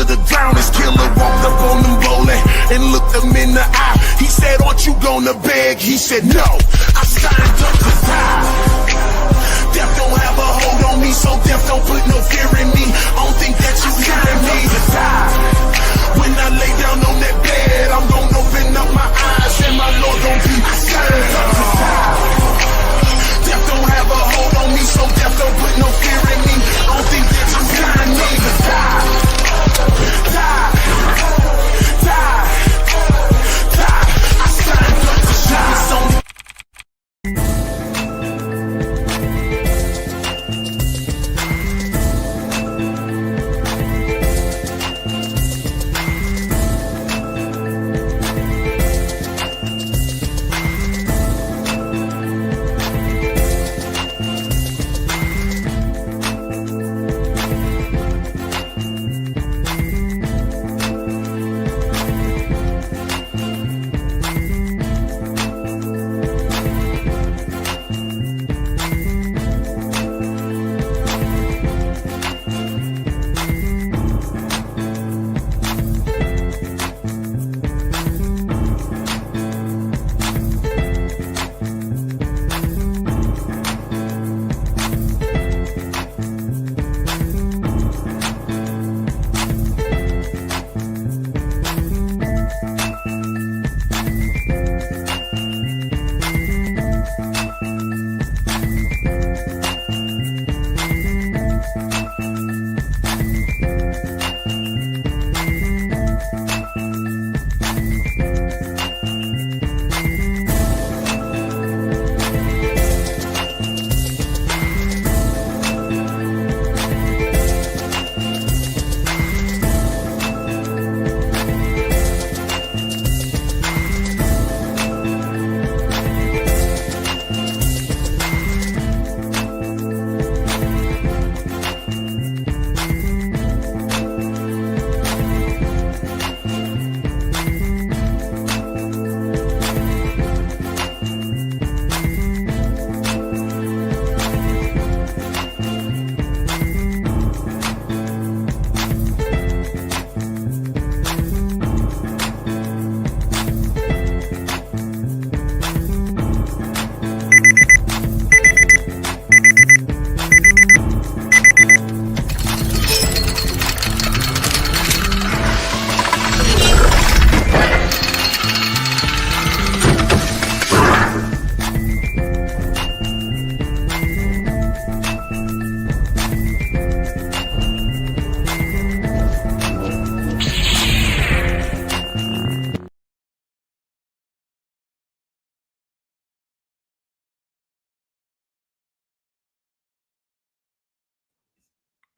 to the ground. His killer walked up on them bowling and looked him in the eye. He said, aren't you gonna beg? He said, no, I signed up to die. Death don't have a hold on me, so death don't put no fear in me. I don't think that you hearing me to die. When I lay down on that bed, I'm gonna open up my eyes and my Lord gon' be signed up to die. Death don't have a hold on me, so death don't put no fear in me. I don't think that you hearing me to die. Die. Die. Die. I signed up to die.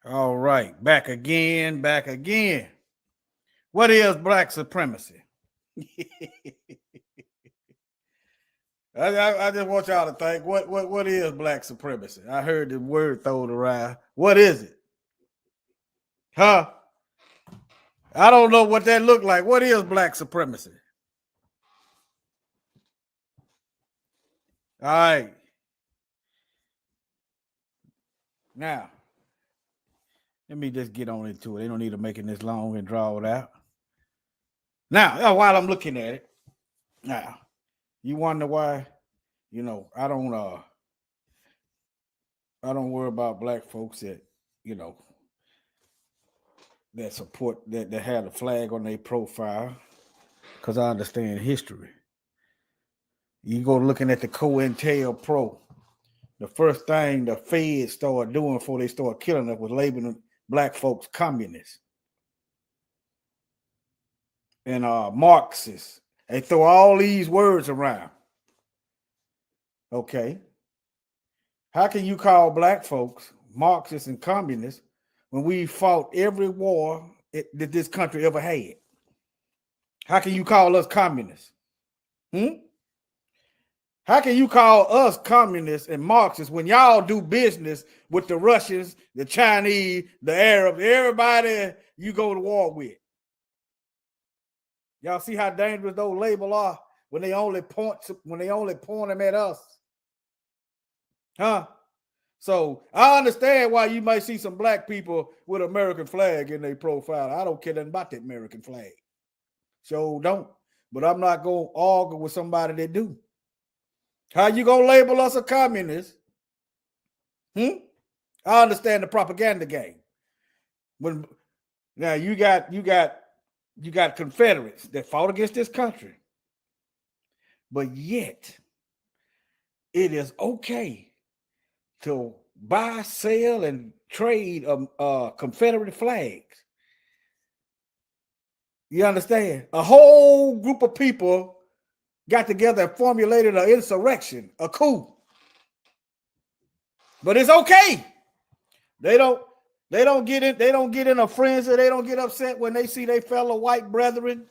All right, back again, back again. What is black supremacy? I just want y'all to think, what is black supremacy? I heard the word thrown around. What is it? Huh? I don't know what that looked like. What is black supremacy? All right. Now, let me just get on into it. They don't need to make it this long and draw it out. Now, while I'm looking at it, now, you wonder why, I don't worry about black folks that, that support, that have the flag on their profile, because I understand history. You go looking at the COINTELPRO, the first thing the Feds started doing before they started killing us was labeling black folks communists and Marxists. They throw all these words around. Okay. How can you call black folks Marxists and communists when we fought every war that this country ever had? How can you call us communists? How can you call us communists and Marxists when y'all do business with the Russians, the Chinese, the Arabs, everybody you go to war with? Y'all see how dangerous those labels are when they only point them at us? Huh? So I understand why you might see some black people with American flag in their profile. I don't care nothing about the American flag. So don't. But I'm not going to argue with somebody that do. How you going to label us a communist? I understand the propaganda game. When now you got Confederates that fought against this country. But yet it is okay to buy, sell, and trade Confederate flags. You understand? A whole group of people got together and formulated an insurrection, a coup. But it's okay. They don't get in a frenzy. They don't get upset when they see their fellow white brethren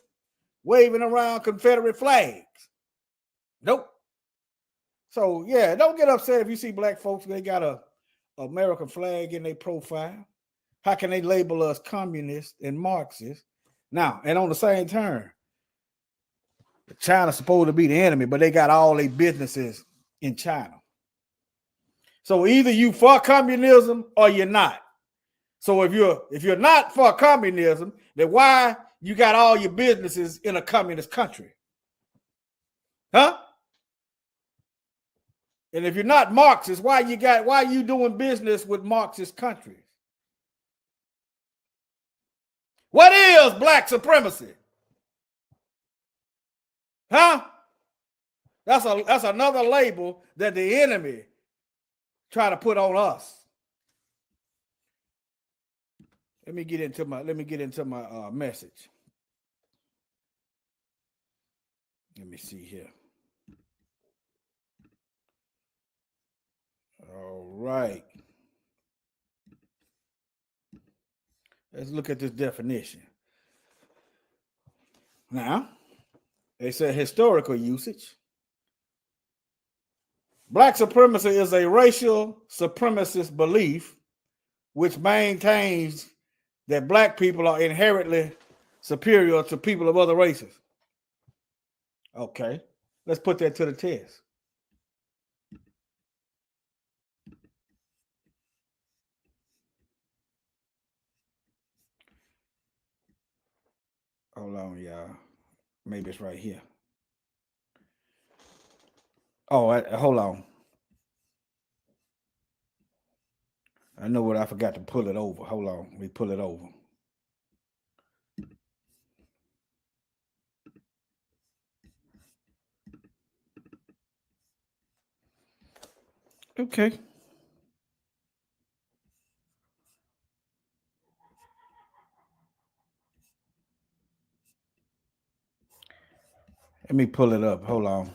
waving around Confederate flags. Nope. So yeah, don't get upset if you see black folks, they got a American flag in their profile. How can they label us communists and Marxists? Now, and on the same turn, China's supposed to be the enemy, but they got all their businesses in China. So either you for communism or you're not. So if you're not for communism, then why you got all your businesses in a communist country? Huh? And if you're not Marxist, why are you doing business with Marxist countries? What is black supremacy? Huh? That's another label that the enemy try to put on us. Let me get into my message. Let me see here. All right. Let's look at this definition. Now, they said historical usage. Black supremacy is a racial supremacist belief which maintains that black people are inherently superior to people of other races. Okay, let's put that to the test. Hold on, y'all. Maybe it's right here. Oh, hold on. I know what I forgot to pull it over. Hold on. Let me pull it over. Okay. Let me pull it up. Hold on.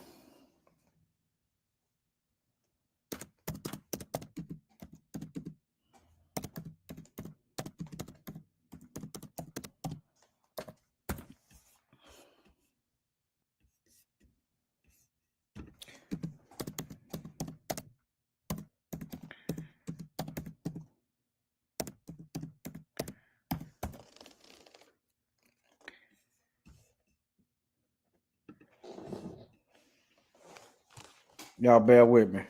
Y'all bear with me.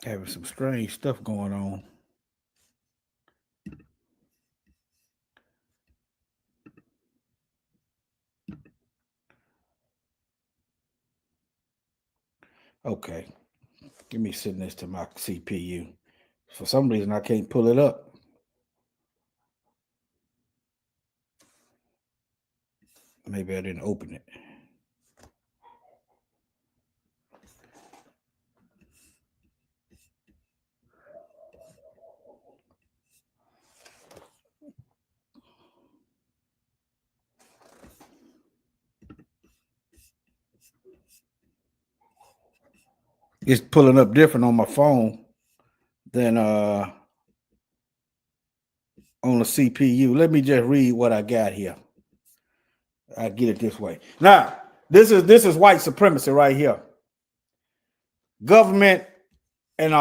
Having some strange stuff going on. Okay. Give me send this to my CPU. For some reason, I can't pull it up. Maybe I didn't open it. It's pulling up different on my phone than on the CPU. Let me just read what I got here. I get it this way. Now, this is white supremacy right here. Government and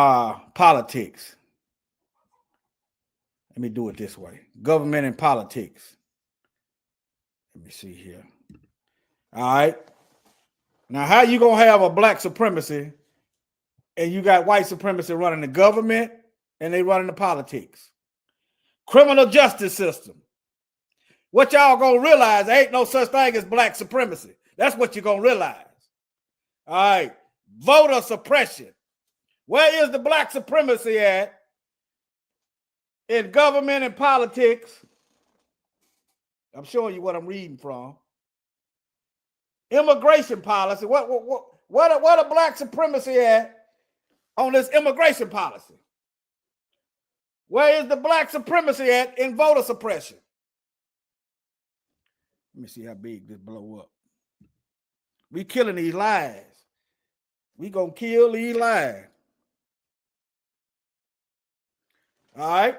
politics. Let me do it this way. Government and politics. Let me see here. All right. Now, how you going to have a black supremacy and you got white supremacy running the government and they running the politics? Criminal justice system. What y'all going to realize, there ain't no such thing as black supremacy. That's what you're going to realize. All right. Voter suppression. Where is the black supremacy at in government and politics? I'm showing you what I'm reading from. Immigration policy. What a black supremacy at on this immigration policy? Where is the black supremacy at in voter suppression? Let me see how big this blow up. We killing these lies. We gonna kill these lies. All right.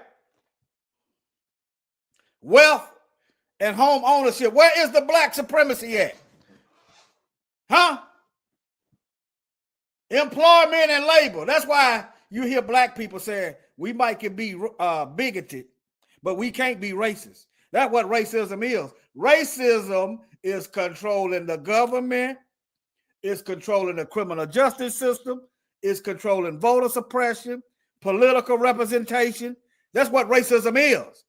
Wealth and home ownership. Where is the black supremacy at? Huh? Employment and labor. That's why you hear black people saying we might can be bigoted, but we can't be racist. That's what racism is. Racism is controlling the government, it's controlling the criminal justice system, it's controlling voter suppression, political representation. That's what racism is.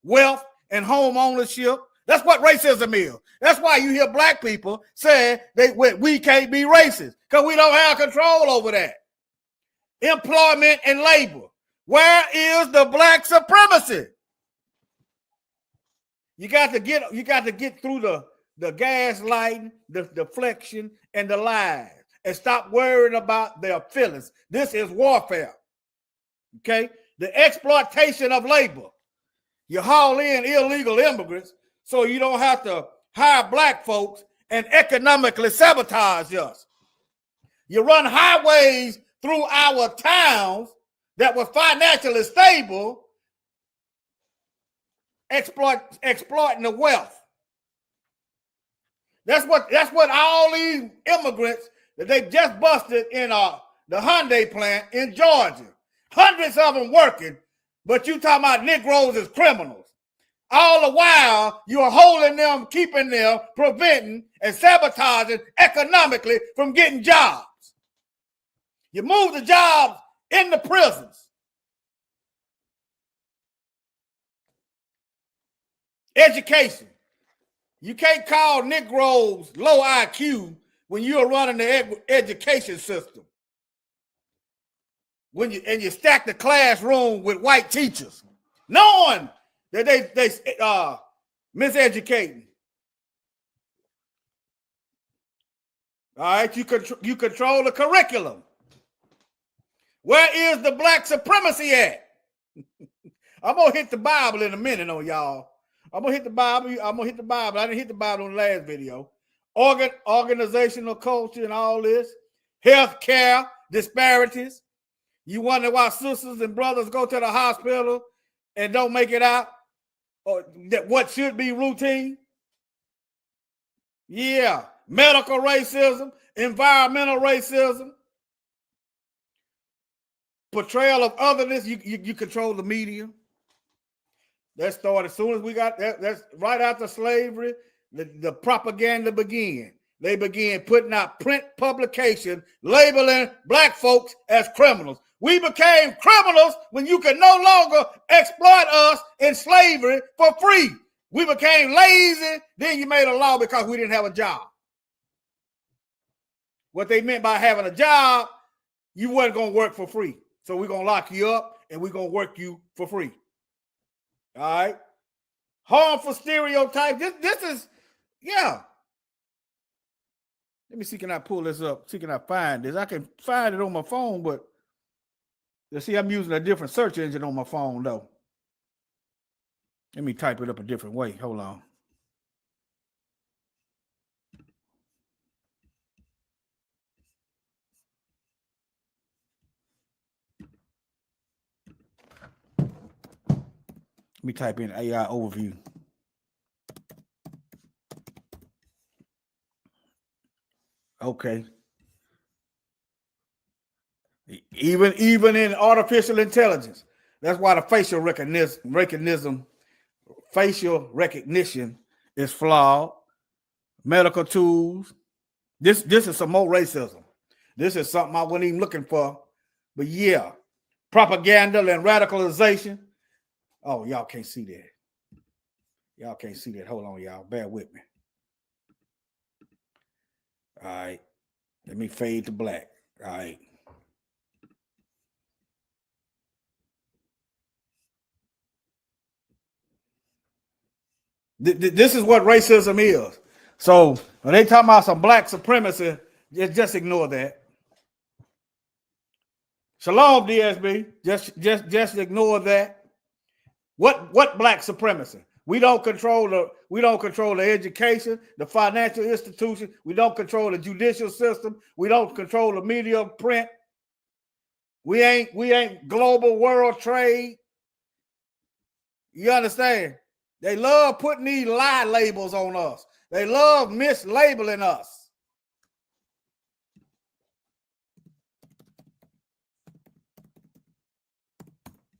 Wealth and home ownership. That's what racism is. That's why you hear black people say we can't be racist because we don't have control over that. Employment and labor. Where is the black supremacy? You got to get through the gaslighting, the deflection, and the lies, and stop worrying about their feelings. This is warfare. Okay? The exploitation of labor. You haul in illegal immigrants so you don't have to hire black folks and economically sabotage us. You run highways through our towns that were financially stable, exploiting the wealth. That's what all these immigrants that they just busted in the Hyundai plant in Georgia. Hundreds of them working, but you talking about Negroes as criminals. All the while, you're holding them, keeping them, preventing and sabotaging economically from getting jobs. You move the jobs in the prisons. Education. You can't call Negroes low IQ when you're running the education system. When you stack the classroom with white teachers, knowing that they miseducating. All right, you control the curriculum. Where is the black supremacy at? I'm gonna hit the Bible in a minute on y'all. I'm gonna hit the Bible. I didn't hit the Bible on the last video. Organizational culture and all this, healthcare disparities. You wonder why sisters and brothers go to the hospital and don't make it out, or that what should be routine. Yeah, medical racism, environmental racism, portrayal of otherness. You control the media. That started as soon as we got that. That's right after slavery. The propaganda began. They began putting out print publication labeling black folks as criminals. We became criminals when you could no longer exploit us in slavery for free. We became lazy. Then you made a law because we didn't have a job. What they meant by having a job, you wasn't going to work for free. So we're going to lock you up and we're going to work you for free. All right. Harmful stereotypes. This is, yeah. Let me see, can I pull this up? See, can I find this? I can find it on my phone, but you see, I'm using a different search engine on my phone, though. Let me type it up a different way. Hold on. Let me type in AI overview. Okay. Even in artificial intelligence. That's why the facial recognition is flawed. Medical tools. This is some more racism. This is something I wasn't even looking for. But yeah, propaganda and radicalization. Oh, y'all can't see that. Y'all can't see that. Hold on, y'all. Bear with me. All right. Let me fade to black. All right. This is what racism is. So when they talk about some black supremacy, just ignore that. Shalom, DSB. Just ignore that. What black supremacy? We don't control the education, the financial institution. We don't control the judicial system. We don't control the media print. We ain't global world trade. You understand? They love putting these lie labels on us. They love mislabeling us.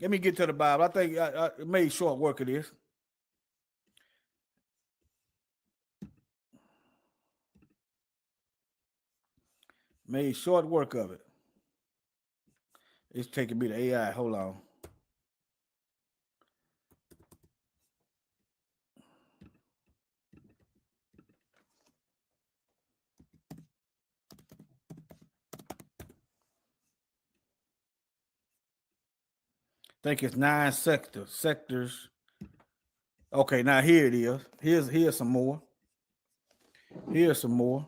Let me get to the Bible. I think I made short work of this. Made short work of it. It's taking me to AI. Hold on. I think it's 9 sectors. Okay, now here it is. Here's some more. Here's some more.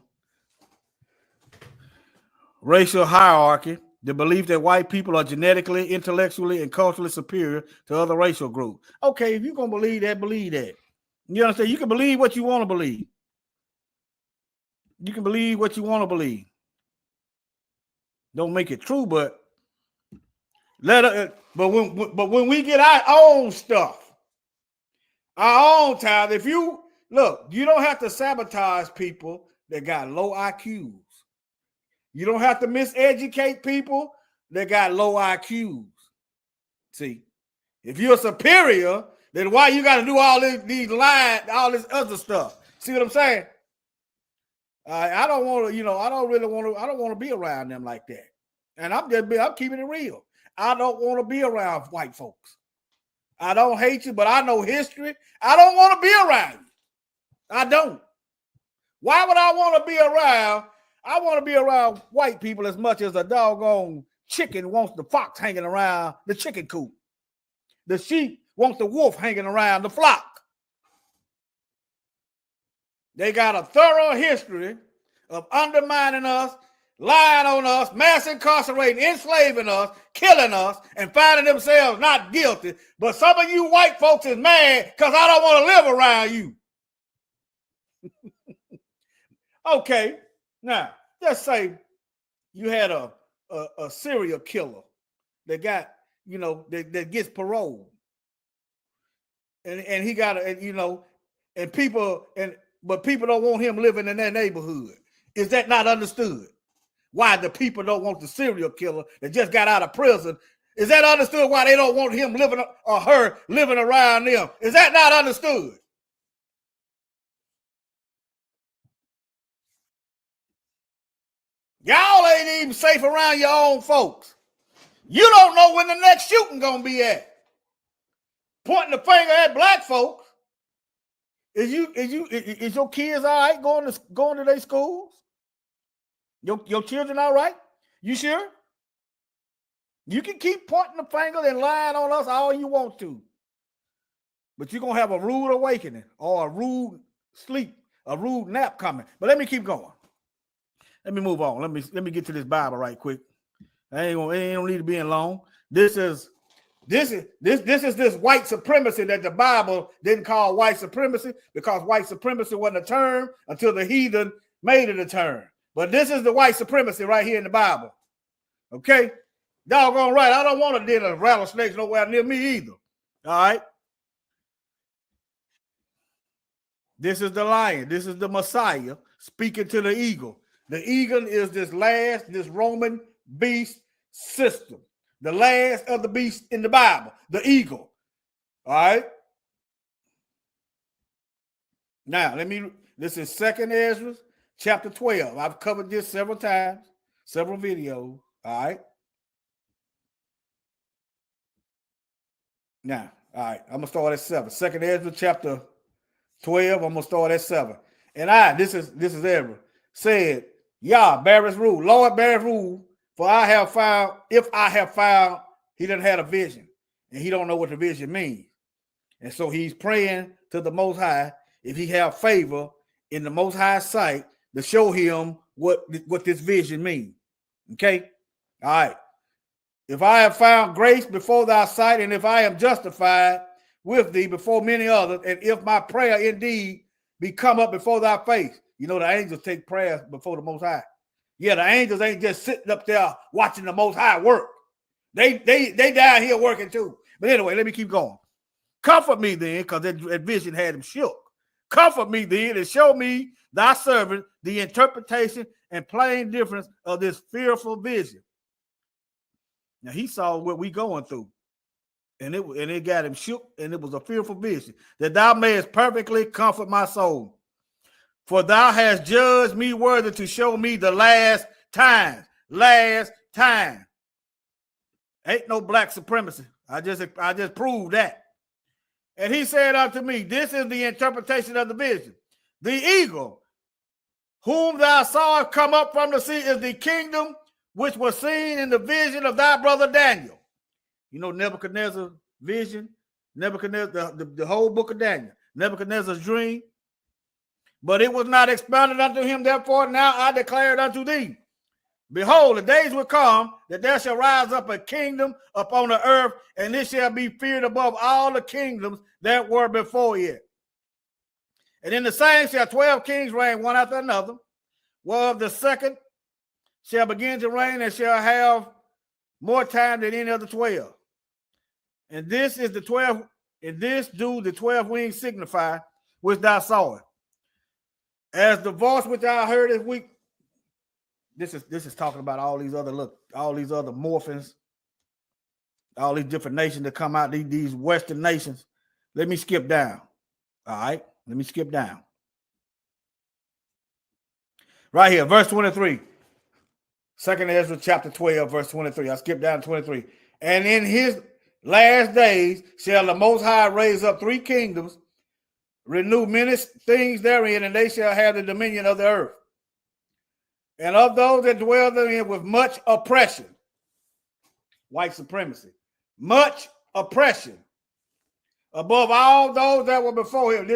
Racial hierarchy. The belief that white people are genetically, intellectually, and culturally superior to other racial groups. Okay, if you're going to believe that, believe that. You understand? You can believe what you want to believe. You can believe what you want to believe. Don't make it true, but when we get our own stuff, our own time, if you look, you don't have to sabotage people that got low IQs. You don't have to miseducate people that got low IQs. See, if you're superior, then why you got to do all these lines, all this other stuff? See what I'm saying? I don't want to, I don't want to be around them like that. And I'm keeping it real. I don't want to be around white folks. I don't hate you, but I know history. I don't want to be around you. I don't. Why would I want to be around? I want to be around white people as much as a doggone chicken wants the fox hanging around the chicken coop. The sheep wants the wolf hanging around the flock. They got a thorough history of undermining us, lying on us, mass incarcerating, enslaving us, killing us, and finding themselves not guilty. But some of you white folks is mad because I don't want to live around you. Okay, now just say you had a serial killer that got, that gets parole, and he got and people but people don't want him living in their neighborhood. Is that not understood? Why the people don't want the serial killer that just got out of prison? Is that understood why they don't want him living or her living around them? Is that not understood? Y'all ain't even safe around your own folks. You don't know when the next shooting gonna be at. Pointing the finger at black folks. Is your kids all right going to their schools? Your children all right? You sure? You can keep pointing the finger and lying on us all you want to. But you're going to have a rude awakening or a rude sleep, a rude nap coming. But let me keep going. Let me move on. Let me get to this Bible right quick. It ain't need to be in long. This is this white supremacy that the Bible didn't call white supremacy because white supremacy wasn't a term until the heathen made it a term. But this is the white supremacy right here in the Bible. Okay? Doggone right. I don't want to deal with rattlesnakes nowhere near me either. All right? This is the lion. This is the Messiah speaking to the eagle. The eagle is this Roman beast system. The last of the beast in the Bible, the eagle. All right. Now, this is 2nd Ezra, chapter 12. I've covered this several times, several videos. All right. Now, all right, I'm going to start at 7. 2nd Ezra, chapter 12, I'm going to start at 7. And this is Ezra, said, Yah, beareth rule, Lord beareth rule, for if I have found, he done had a vision, and he don't know what the vision means. And so he's praying to the Most High, if he have favor in the Most High sight, to show him what this vision means. Okay? All right. If I have found grace before thy sight, and if I am justified with thee before many others, and if my prayer indeed be come up before thy face. You know, the angels take prayers before the Most High. Yeah, the angels ain't just sitting up there watching the Most High work. They down here working too. But anyway, let me keep going. Comfort me then, because that vision had him shook. Comfort me then and show me thy servant the interpretation and plain difference of this fearful vision. Now he saw what we going through, and it got him shook, and it was a fearful vision, that thou mayest perfectly comfort my soul. For thou hast judged me worthy to show me the last time. Last time. Ain't no black supremacy. I just proved that. And he said unto me, this is the interpretation of the vision. The eagle, whom thou sawest come up from the sea, is the kingdom which was seen in the vision of thy brother Daniel. You know Nebuchadnezzar's vision, Nebuchadnezzar, the whole book of Daniel, Nebuchadnezzar's dream. But it was not expounded unto him, therefore now I declare it unto thee. Behold, the days will come that there shall rise up a kingdom upon the earth, and it shall be feared above all the kingdoms that were before it. And in the same shall 12 kings reign one after another, whereof the second shall begin to reign and shall have more time than any of the 12. And this is the 12, and this do the 12 wings signify, which thou sawest. As the voice which I heard this week. This is talking about all these other morphins, all these different nations that come out, these Western nations. Let me skip down. All right, let me skip down. Right here, verse 23. 2nd Ezra chapter 12, verse 23. I skipped down to 23. And in his last days shall the Most High raise up 3 kingdoms, renew many things therein, and they shall have the dominion of the earth. And of those that dwell therein with much oppression, white supremacy, much oppression, above all those that were before him.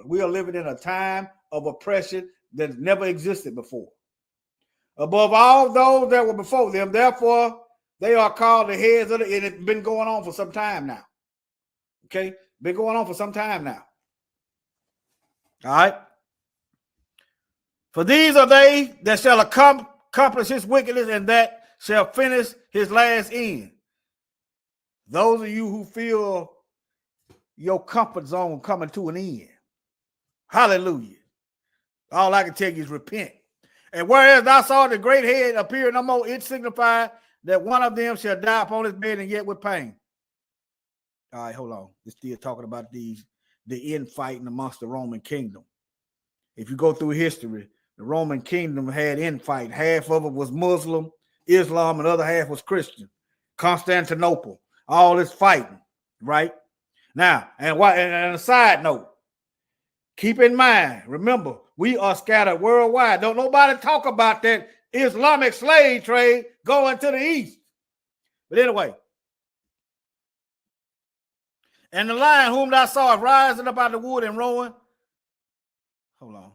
We are living in a time of oppression that never existed before. Above all those that were before them, therefore they are called the heads of and it's been going on for some time now. Okay, been going on for some time now. All right. For these are they that shall accomplish his wickedness, and that shall finish his last end. Those of you who feel your comfort zone coming to an end. Hallelujah. All I can tell you is repent. And whereas thou saw the great head appear no more, it signified that one of them shall die upon his bed, and yet with pain. All right, hold on. It's still talking about the infighting amongst the Roman kingdom. If you go through history, the Roman kingdom had infight. Half of it was Muslim, Islam, and the other half was Christian. Constantinople, all this fighting, right? Now, and a side note, keep in mind, remember, we are scattered worldwide. Don't nobody talk about that Islamic slave trade going to the east. But anyway, and the lion whom thou sawest rising up out of the wood and roaring. Hold on.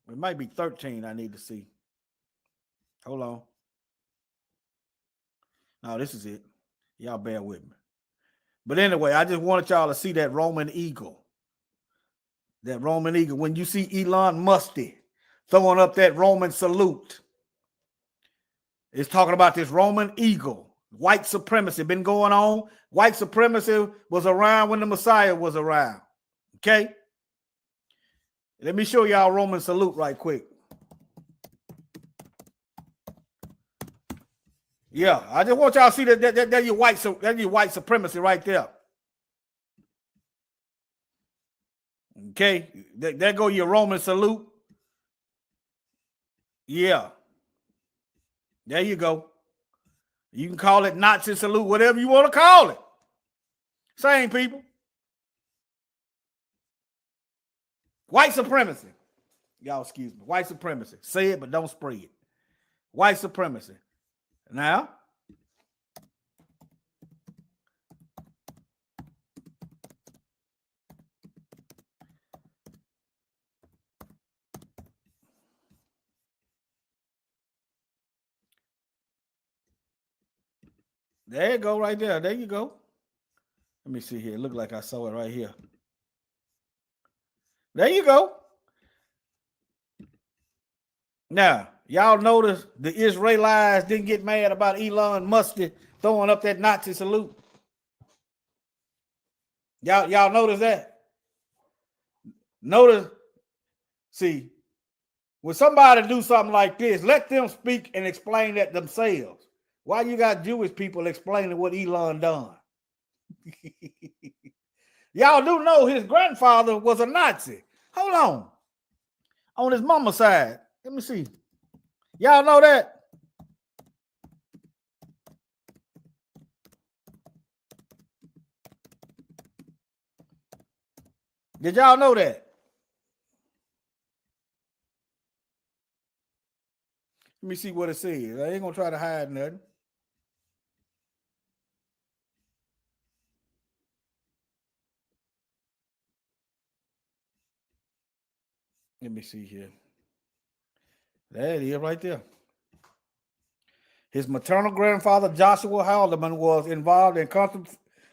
It might be 13 I need to see. Hold on. No, this is it. Y'all bear with me. But anyway, I just wanted y'all to see that Roman eagle. That Roman eagle. When you see Elon Musk throwing up that Roman salute, it's talking about this Roman eagle. White supremacy been going on. White supremacy was around when the Messiah was around. Okay? Let me show y'all Roman salute right quick. Yeah, I just want y'all to see that your white supremacy right there. Okay, there go your Roman salute. Yeah, there you go. You can call it Nazi salute, whatever you want to call it. Same people. White supremacy. Y'all excuse me. White supremacy. Say it, but don't spray it. White supremacy. Now, there you go right there. There you go. Let me see here. It looked like I saw it right here. There you go. Now, y'all notice the Israelites didn't get mad about Elon Musk throwing up that Nazi salute. Y'all notice that? Notice, see, when somebody do something like this, let them speak and explain that themselves. Why you got Jewish people explaining what Elon done? Y'all do know his grandfather was a Nazi. Hold on his mama's side. Let me see. Y'all know that? Did y'all know that? Let me see what it says. I ain't gonna try to hide nothing. Let me see here. There it is right there. His maternal grandfather, Joshua Haldeman, was involved in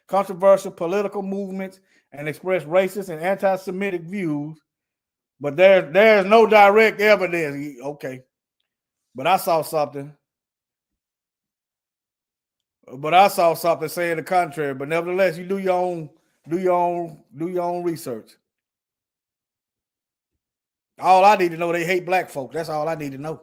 controversial political movements and expressed racist and anti-Semitic views, but there's no direct evidence. Okay, but I saw something. Saying the contrary. But nevertheless, you do your own research. All I need to know, they hate black folks. That's all I need to know.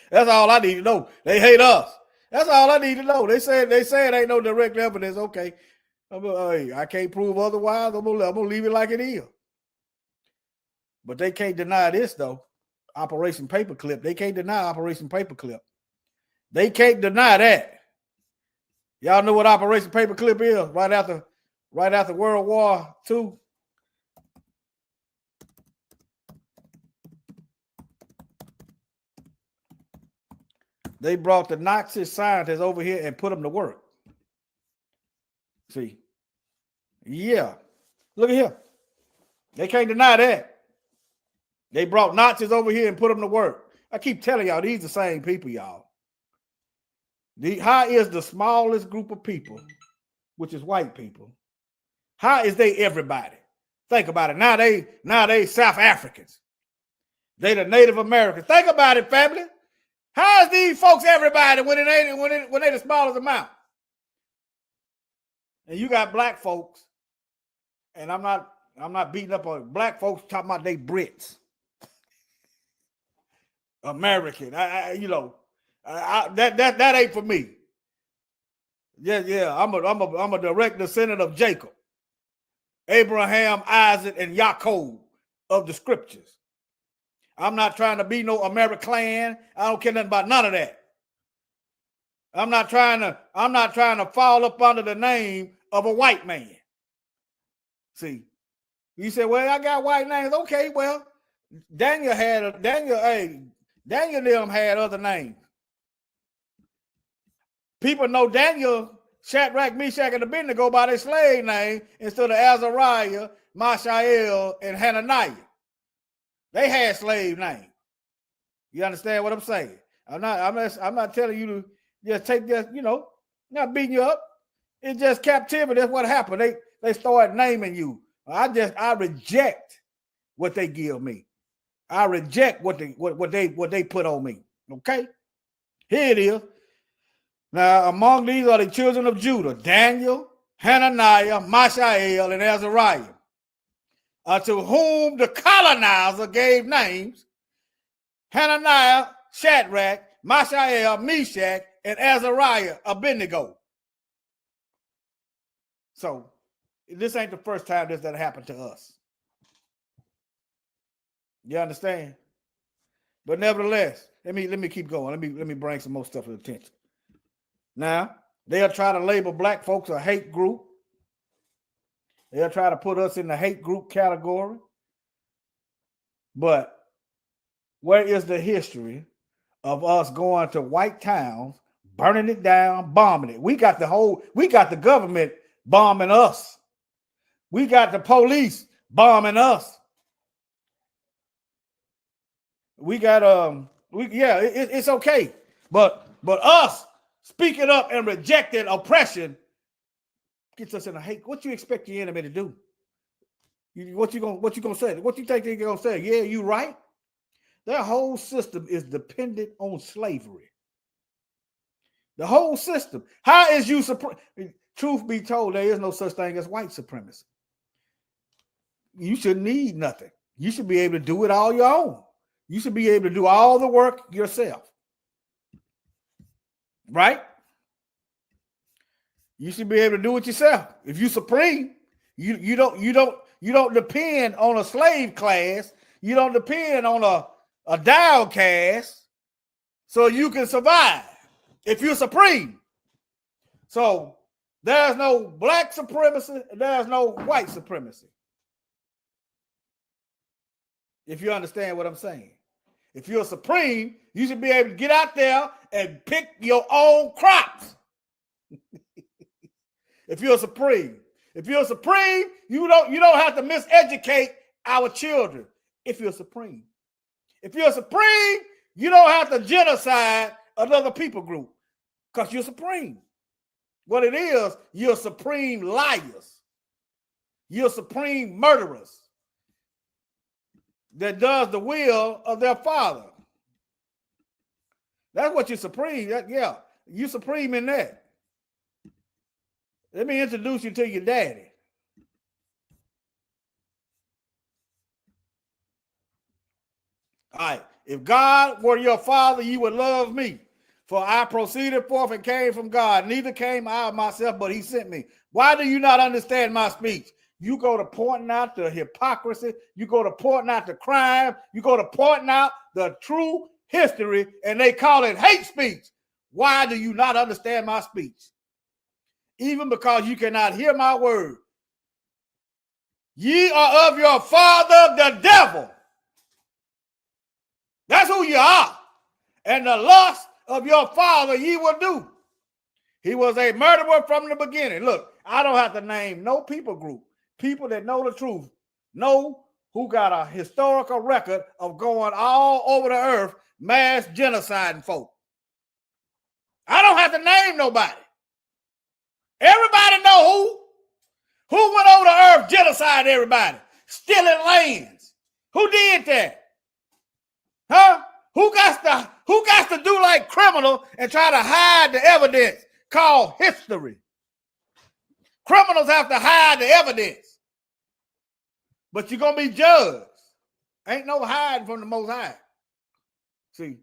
That's all I need to know. They hate us. That's all I need to know. They say it ain't no direct evidence. Okay, I can't prove otherwise. I'm gonna leave it like it is. But they can't deny this though. Operation Paperclip. They can't deny Operation Paperclip. They can't deny that. Y'all know what Operation Paperclip is? Right after World War II. They brought the Nazi scientists over here and put them to work. See? Yeah. Look at here. They can't deny that. They brought Nazis over here and put them to work. I keep telling y'all, these are the same people, y'all. How is the smallest group of people, which is white people, how is they everybody? Think about it. Now they South Africans. They the Native Americans. Think about it, family. How is these folks everybody when they the smallest amount? And you got black folks, and I'm not beating up on black folks talking about they Brits, American. That ain't for me. Yeah. I'm a direct descendant of Jacob, Abraham, Isaac, and Yaakov of the scriptures. I'm not trying to be no American. I don't care nothing about none of that. I'm not trying to fall up under the name of a white man. See, you say, well, I got white names. Okay, well, Daniel them had other names. People know Daniel, Shadrach, Meshach, and Abednego by their slave name instead of Azariah, Mishael, and Hananiah. They had slave names. You understand what I'm saying? I'm not telling you to just take this, not beating you up. It's just captivity. That's what happened. They started naming you. I reject what they give me. I reject what they put on me. Okay? Here it is. Now, among these are the children of Judah: Daniel, Hananiah, Mishael, and Azariah, to whom the colonizer gave names: Hananiah, Shadrach, Mishael, Meshach, and Azariah, Abednego. So this ain't the first time that happened to us. You understand? But nevertheless, let me keep going. Let me bring some more stuff to attention. Now, they'll try to label black folks a hate group. They'll try to put us in the hate group category. But where is the history of us going to white towns, burning it down, bombing it? We got the government bombing us. We got the police bombing us. We got it's okay. But us speaking up and rejecting oppression gets us in a hate. What you expect your enemy to do? What you gonna say? What you think they're gonna say? Yeah, you right. Their whole system is dependent on slavery. The whole system. How is you truth be told, there is no such thing as white supremacy. You should need nothing. You should be able to do it all your own. You should be able to do all the work yourself. Right? You should be able to do it yourself. If you supreme, you don't depend on a slave class. You don't depend on a downcast so you can survive if you're supreme. So there's no black supremacy, there's no white supremacy. If you understand what I'm saying. If you're supreme, you should be able to get out there and pick your own crops. If you're supreme. If you're supreme, you don't have to miseducate our children. If you're supreme. If you're supreme, you don't have to genocide another people group because you're supreme. What it is, you're supreme liars. You're supreme murderers that does the will of their father. That's what you're supreme. You're supreme in that. Let me introduce you to your daddy. All right. If God were your father, you would love me. For I proceeded forth and came from God. Neither came I of myself, but he sent me. Why do you not understand my speech? You go to pointing out the hypocrisy. You go to pointing out the crime. You go to pointing out the true history, and they call it hate speech. Why do you not understand my speech? Even because you cannot hear my word. Ye are of your father, the devil. That's who you are. And the lust of your father ye will do. He was a murderer from the beginning. Look, I don't have to name no people group. People that know the truth, know who got a historical record of going all over the earth, mass genociding folk. I don't have to name nobody. Everybody know who went over the earth, genocide everybody, stealing lands. Who did that? Huh? Who got to do like criminal and try to hide the evidence called history? Criminals have to hide the evidence. But you're going to be judged. Ain't no hiding from the Most High. See,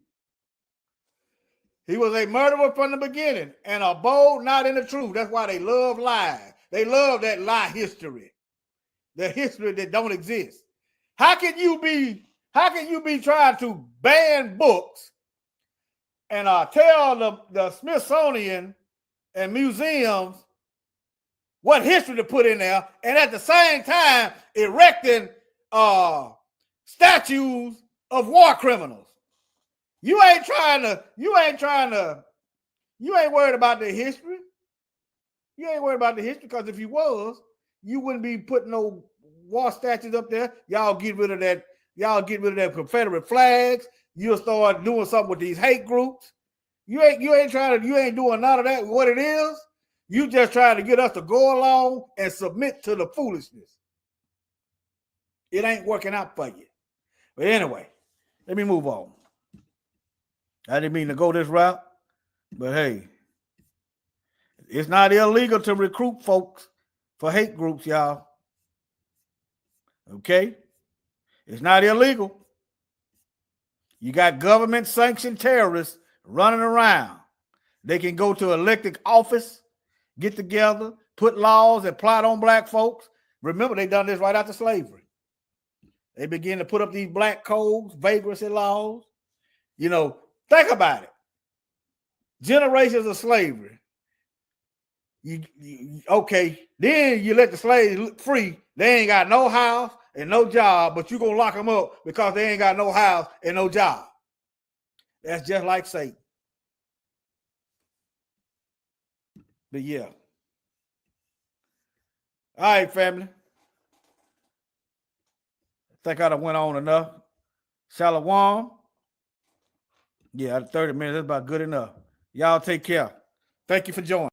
he was a murderer from the beginning and abode not in the truth. That's why they love lies. They love that lie history. The history that don't exist. How can you be trying to ban books and tell the Smithsonian and museums what history to put in there, and at the same time erecting statues of war criminals? You ain't worried about the history. You ain't worried about the history, because if you was, you wouldn't be putting no war statues up there. Y'all get rid of that. Y'all get rid of them Confederate flags. You'll start doing something with these hate groups. You ain't doing none of that. What it is, you just trying to get us to go along and submit to the foolishness. It ain't working out for you. But anyway, let me move on. I didn't mean to go this route, but hey, it's not illegal to recruit folks for hate groups, y'all. Okay? It's not illegal. You got government-sanctioned terrorists running around. They can go to elected office, get together, put laws and plot on black folks. Remember, they done this right after slavery. They begin to put up these black codes, vagrancy laws. You know, think about it. Generations of slavery. Okay, then you let the slaves free. They ain't got no house and no job, but you gonna lock them up because they ain't got no house and no job. That's just like Satan. But yeah. All right, family. I think I done went on enough. Shalom. Yeah, 30 minutes, that's about good enough. Y'all take care. Thank you for joining.